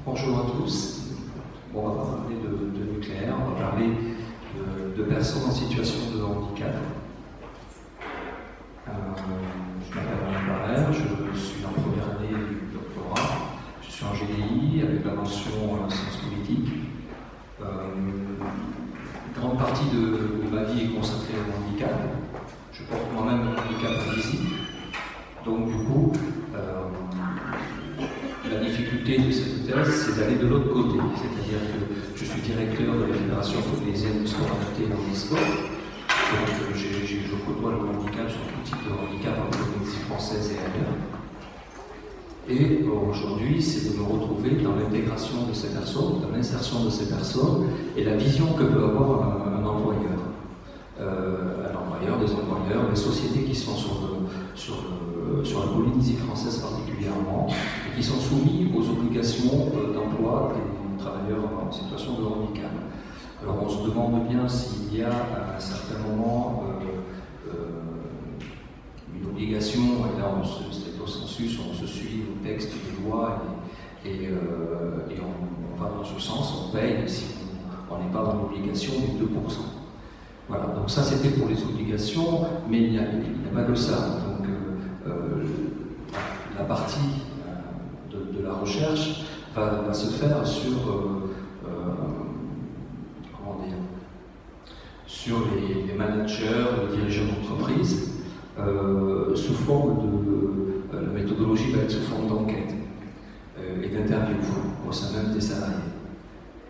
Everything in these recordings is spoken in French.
Bonjour à tous. On va parler de nucléaire, on va parler de personnes en situation de handicap. Je m'appelle Alain Barrère, je suis en première année du doctorat. Je suis en GDI avec la mention sciences politiques. Une grande partie de ma vie est consacrée au handicap. Je porte moi-même un handicap invisible. Donc du coup, la difficulté de cette thèse, c'est d'aller de l'autre côté. C'est-à-dire que je suis directeur de la Fédération polynésienne de sport adapté et handisport. Donc je côtoie le handicap sur tout type de handicap en Polynésie française et ailleurs. Et aujourd'hui, c'est de me retrouver dans l'intégration de ces personnes, dans l'insertion de ces personnes et la vision que peut avoir un employeur. Des employeurs, les sociétés qui sont sur la Polynésie française particulièrement, et qui sont soumis aux obligations d'emploi des travailleurs en situation de handicap. Alors on se demande bien s'il y a à un certain moment une obligation, et là c'est au sensus, on se suit au texte des lois et on va dans ce sens, on paye si on n'est pas dans l'obligation des 2%. Voilà, donc ça c'était pour les obligations, mais il n'y a pas que ça. Donc la partie de la recherche va se faire sur, sur les managers, les dirigeants d'entreprise, sous forme de... la méthodologie va être sous forme d'enquête et d'interview au sein même des salariés.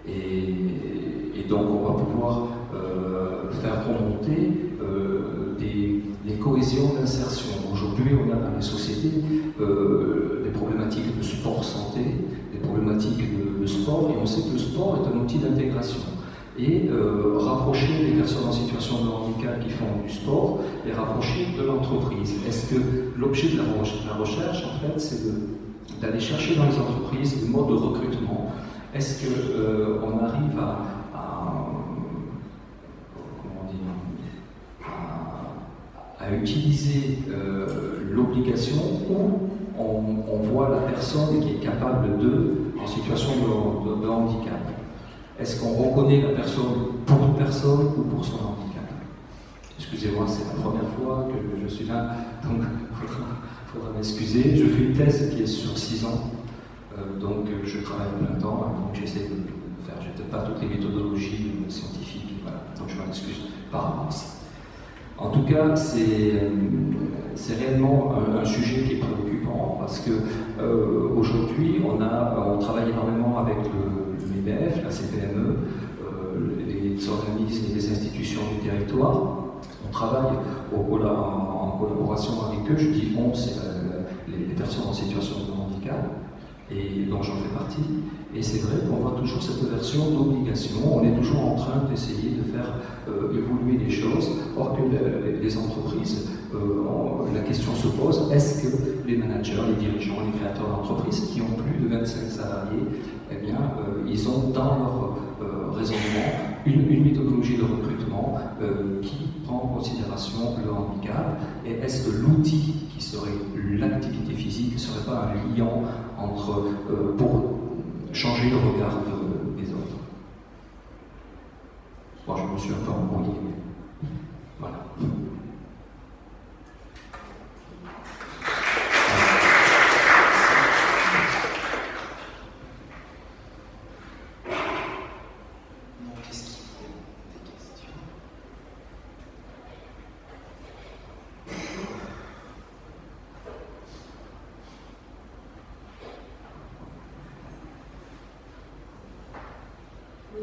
Et donc on va pouvoir faire remonter des cohésions d'insertion. Aujourd'hui, on a dans les sociétés des problématiques de sport santé, des problématiques de sport, et on sait que le sport est un outil d'intégration. Et rapprocher les personnes en situation de handicap qui font du sport, les rapprocher de l'entreprise. Est-ce que l'objet de la recherche, en fait, c'est d'aller chercher dans les entreprises des modes de recrutement? Est-ce qu'on arrive à utiliser l'obligation où on voit la personne qui est capable en situation de handicap? Est-ce qu'on reconnaît la personne pour une personne ou pour son handicap? Excusez-moi, c'est la première fois que je suis là, donc il faudra m'excuser. Je fais une thèse qui est sur 6 ans. Donc je travaille à plein temps, donc j'essaie de faire, je n'ai peut-être pas toutes les méthodologies scientifiques, voilà, donc je m'en excuse par avance. En tout cas, c'est réellement un sujet qui est préoccupant parce que aujourd'hui, on travaille énormément avec le MEDEF, la CPME, les organismes et les institutions du territoire. On travaille en collaboration avec eux, je dis on, c'est les personnes en situation de handicap, et dont j'en fais partie. Et c'est vrai qu'on voit toujours cette version d'obligation, on est toujours en train d'essayer de faire évoluer les choses, or que les entreprises, la question se pose, est-ce que les managers, les dirigeants, les créateurs d'entreprises qui ont plus de 25 salariés, eh bien, ils ont dans leur raisonnement une méthodologie de recrutement qui prend en considération le handicap, et est-ce que l'outil qui serait l'activité physique ne serait pas un liant entre, pour changer le regard des autres? Bon, je me suis un peu embrouillé, mais voilà.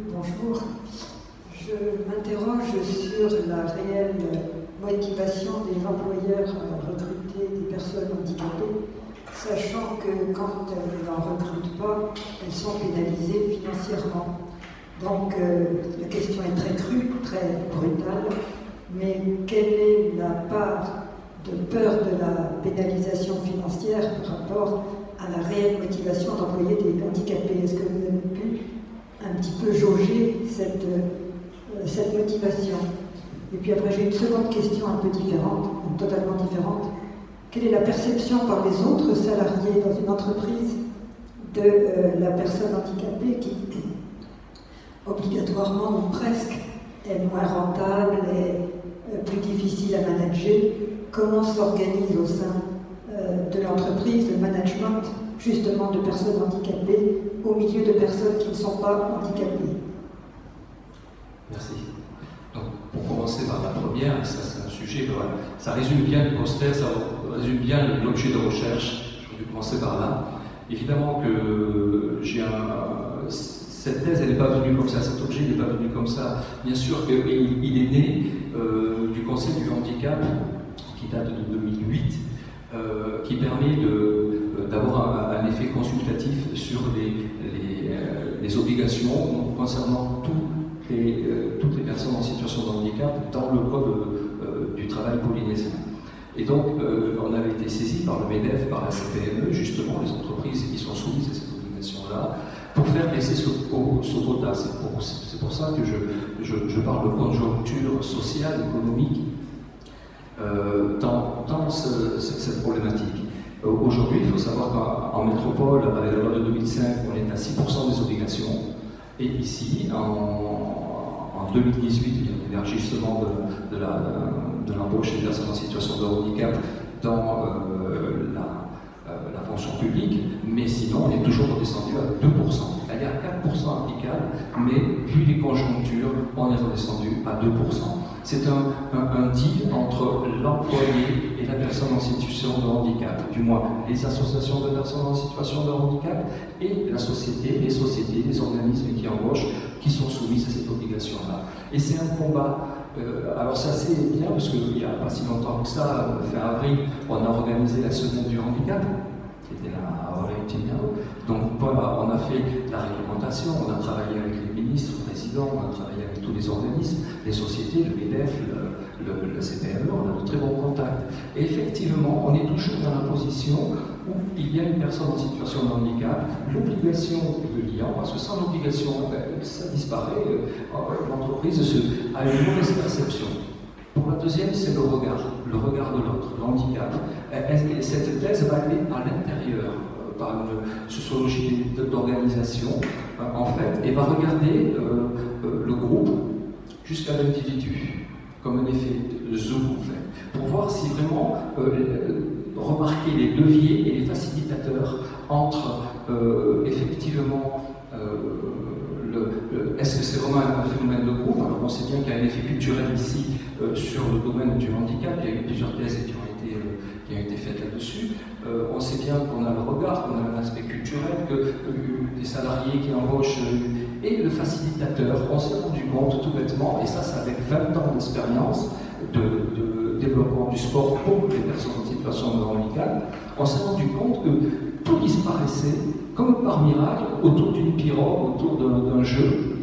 Bonjour, je m'interroge sur la réelle motivation des employeurs à recruter des personnes handicapées, sachant que quand elles n'en recrutent pas, elles sont pénalisées financièrement. Donc la question est très crue, très brutale, mais quelle est la part de peur de la pénalisation financière par rapport à la réelle motivation d'employer des handicapés? Est-ce que vous avez pu un petit peu jauger cette motivation? Et puis après, j'ai une seconde question un peu différente, totalement différente. Quelle est la perception par les autres salariés dans une entreprise de la personne handicapée qui, obligatoirement ou presque, est moins rentable, est plus difficile à manager. Comment s'organise au sein de l'entreprise le management justement de personnes handicapées au milieu de personnes qui ne sont pas handicapées? Merci. Donc, pour commencer par la première, ça c'est un sujet, voilà, ça résume bien le poster, ça résume bien l'objet de recherche. Je vais commencer par là. Évidemment que cette thèse, elle n'est pas venue comme ça, cet objet n'est pas venu comme ça. Bien sûr qu'il est né du Conseil du handicap, qui date de 2008, qui permet d'avoir un effet consultatif sur les obligations concernant toutes les personnes en situation de handicap dans le code du travail polynésien. Et donc, on avait été saisi par le MEDEF, par la CPME, justement, les entreprises qui sont soumises à cette obligation-là, pour faire baisser ce quota. C'est pour ça que je parle de conjoncture sociale, économique, dans cette problématique. Aujourd'hui, il faut savoir qu'en métropole, avec la loi de 2005, on est à 6% des obligations. Et ici, en 2018, il y a un élargissement de l'embauche des personnes en situation de handicap dans la fonction publique, mais sinon, on est toujours redescendu à 2%. Elle est à 4% applicable, mais vu les conjonctures, on est redescendu à 2%. C'est un deal entre l'employé et la personne en situation de handicap, du moins les associations de personnes en situation de handicap et la société, les organismes qui embauchent, qui sont soumis à cette obligation-là. Et c'est un combat. Alors c'est assez bien parce qu'il n'y a pas si longtemps que ça, fin avril, on a organisé la semaine du handicap, qui était là à Oreille-Tignao. Donc voilà, on a fait la réglementation, on a travaillé avec les ministres, le président, on a travaillé avec tous les organismes, les sociétés, le MEDEF, le CPME, on a de très bons contacts. Et effectivement, on est toujours dans la position où il y a une personne en situation de handicap, l'obligation de l'IAN, parce que sans l'obligation, ça disparaît, l'entreprise a une mauvaise perception. Pour la deuxième, c'est le regard de l'autre, le handicap. Cette thèse va aller à l'intérieur, par une sociologie d'organisation, en fait, et va regarder le groupe jusqu'à l'individu, comme un effet zoom, en fait, pour voir si vraiment remarquer les leviers et les facilitateurs entre effectivement est-ce que c'est vraiment un phénomène de groupe? Alors on sait bien qu'il y a un effet culturel ici sur le domaine du handicap, il y a eu plusieurs thèses qui ont été faites là-dessus. On sait bien qu'on a le regard, qu'on a un aspect culturel, que les salariés qui embauchent et le facilitateur, on s'est rendu compte tout bêtement, et ça avec 20 ans d'expérience de développement du sport pour les personnes en situation de handicap, on s'est rendu compte que tout disparaissait comme par miracle autour d'une pirogue, autour d'un jeu.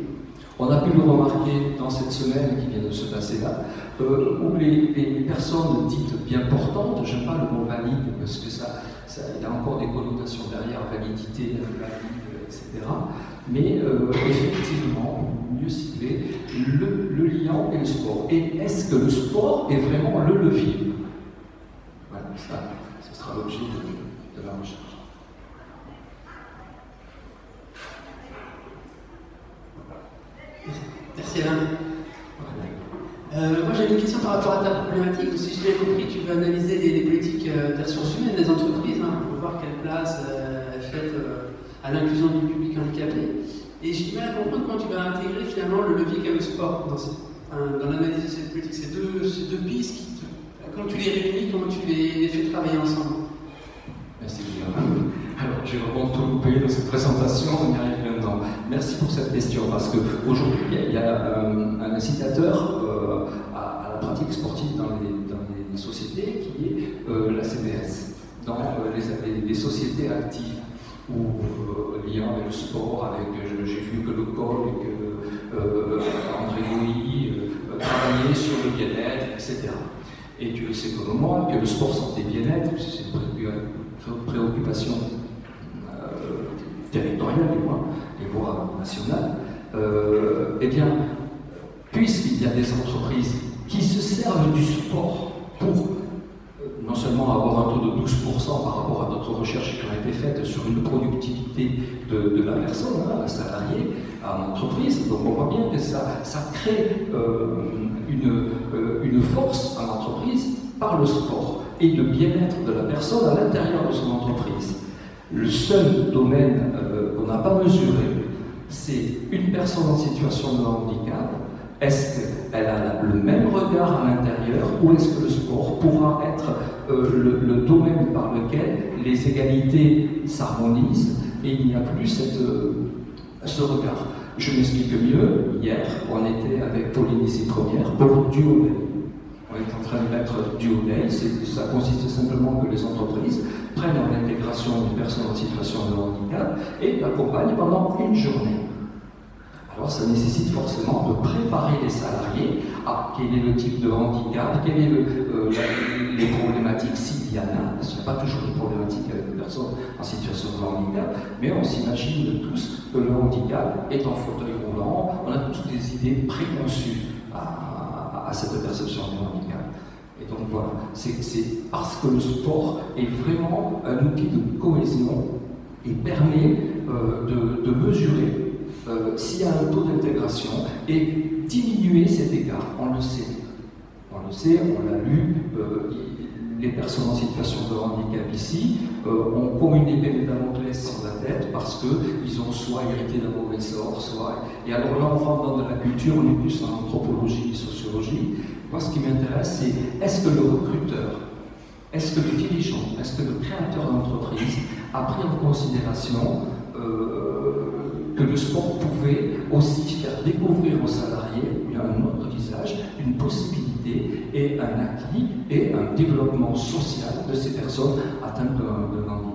On a pu le remarquer dans cette semaine qui vient de se passer là, où les personnes dites bien portantes, je n'aime pas le mot valide parce que il y a encore des connotations derrière, validité, valide, etc. Mais effectivement, mieux cibler le lien et le sport. Et est-ce que le sport est vraiment le levier? Voilà, ça, ce sera l'objet de la recherche. Merci Alain. Moi j'avais une question par rapport à ta problématique. Donc, si j'ai bien compris, tu veux analyser les politiques des ressources humaines des entreprises pour voir quelle place est faite à l'inclusion du public handicapé. Et j'ai du mal à comprendre comment tu vas intégrer finalement le levier qu'a le sport dans l'analyse de cette politique. Ces deux pistes, quand tu les réunis, comment tu les fais travailler ensemble? Merci Guillaume. Alors, j'ai vraiment tout loupé dans cette présentation, on y arrive maintenant. Merci pour cette question, parce qu'aujourd'hui, il y a un incitateur à la pratique sportive dans les sociétés qui est la CDS, dans les sociétés actives, où liant avec le sport, j'ai vu que le col et que André Gouy travaillaient sur le bien-être, etc. Et tu le sais comme moi que le sport santé bien-être, c'est une préoccupation territoriale, du moins, et voire nationale, eh bien, puisqu'il y a des entreprises qui se servent du sport pour non seulement avoir un taux de 12% par rapport à d'autres recherches qui ont été faites sur une productivité de la personne, hein, un salarié, à l'entreprise. Donc on voit bien que ça crée une force à l'entreprise par le sport et le bien-être de la personne à l'intérieur de son entreprise. Le seul domaine qu'on n'a pas mesuré, c'est une personne en situation de handicap. Est-ce qu'elle a le même regard à l'intérieur ou est-ce que le sport pourra être le domaine par lequel les égalités s'harmonisent et il n'y a plus ce regard? Je m'explique mieux. Hier, on était avec Pauline Citronière pour Duo Day. On est en train de mettre Duo Day. Ça consiste simplement que les entreprises prennent en intégration une personne en situation de handicap et l'accompagnent pendant une journée. Alors ça nécessite forcément de préparer les salariés à quel est le type de handicap, quelles sont les problématiques, s'il y en a, parce qu'il n'y a pas toujours de problématiques avec les personnes en situation de handicap, mais on s'imagine tous que le handicap est en fauteuil roulant, on a tous des idées préconçues à cette perception du handicap. Et donc voilà, c'est parce que le sport est vraiment un outil de cohésion et permet de mesurer s'il y a un taux d'intégration et diminuer cet écart. On le sait, on l'a lu, les personnes en situation de handicap ici ont comme une épée de Damoclès sur la tête parce qu'ils ont soit hérité d'un mauvais sort, soit... Et alors là, on rentre dans de la culture, on est plus dans l'anthropologie et sociologie. Moi, ce qui m'intéresse, c'est est-ce que le recruteur, est-ce que le dirigeant, est-ce que le créateur d'entreprise a pris en considération que le sport pouvait aussi faire découvrir aux salariés un autre visage, une possibilité et un acquis et un développement social de ces personnes atteintes d'un handicap.